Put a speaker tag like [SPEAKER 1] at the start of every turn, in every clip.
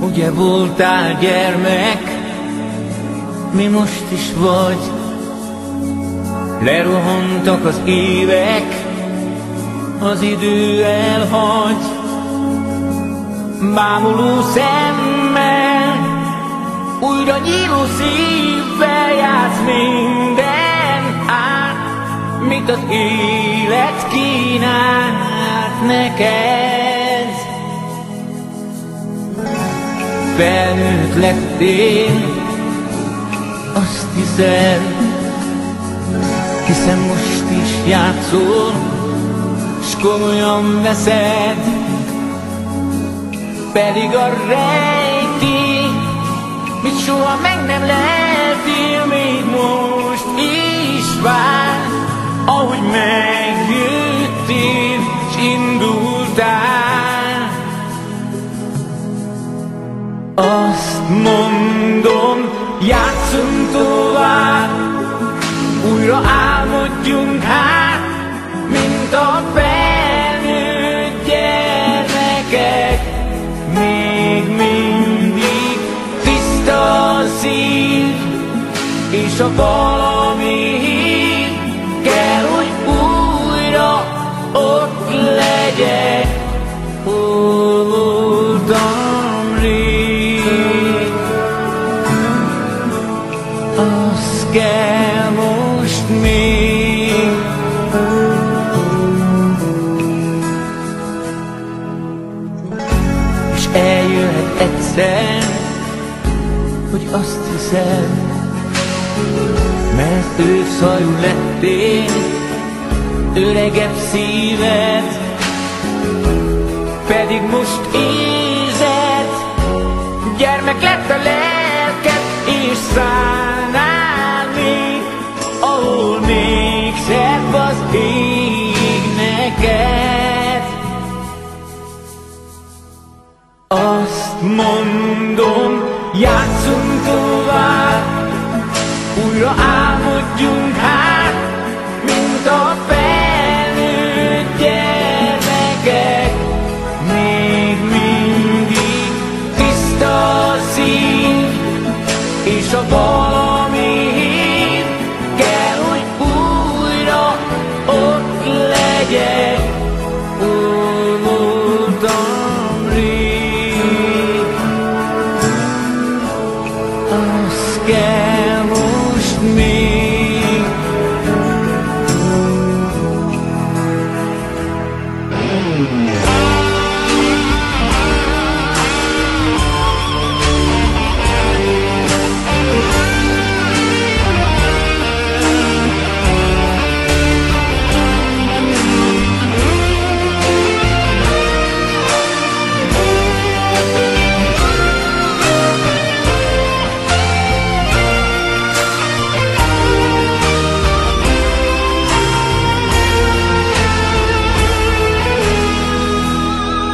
[SPEAKER 1] Ugye voltál gyermek, mi most is vagy. Lerohantak az évek, az idő elhagy. Bámuló szemmel, újra nyíló szívvel játsz minden át, mit az élet kínált neked. Felnőtt lettél, azt hiszed, hiszen most is játszol, s komolyan veszed. Pedig a rejti, mit soha meg nem leltél, még most is vár, ahogy megjöttél, s indultál. Azt mondom, játszunk tovább, újra álmodjunk hát, mint a felnőtt gyermekek. Még mindig tiszta a szív, és a valami hív kell, hogy újra ott legyek, hol voltam rég. Az kell most még, és eljöhet egyszer, hogy azt hiszed, mert őshajú lettél, öregebb szíved, pedig most érzed, gyermek lett a lelked, és szállnál még, ahol még szebb az ég neked. Azt mondom, játszunk tovább, újra álmodjunk hát, mint a felnőtt gyermekek. Még mindig tiszta a szív, és a valami hív kell, hogy újra ott legyek, hol voltam rég. Az kell most még,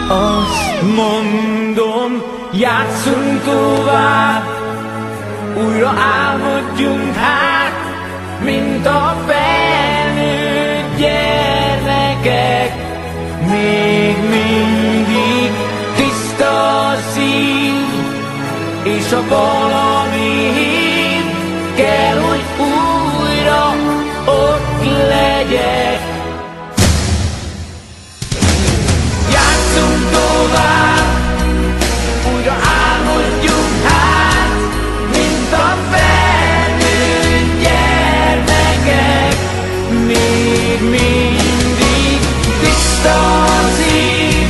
[SPEAKER 1] azt mondom, játszunk tovább, újra álmodjunk hát, mint a felnőtt gyermekek. Még mindig tiszta a szív, és a valami hív kell, hogy újra ott legyek. Játszunk tovább, újra álmodjunk hát, mint a felnőtt gyermekek. Még mindig tiszta a szív,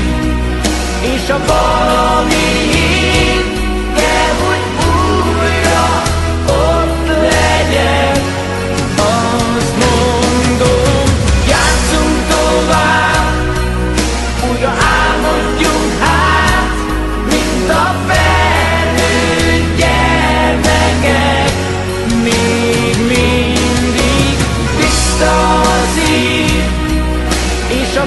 [SPEAKER 1] és a valami hív kell, hogy újra ott legyek. Azt mondom, játszunk tovább, újra álmodjunk hát, mint a felnőtt gyermekek. Még mindig tiszta a szív, és a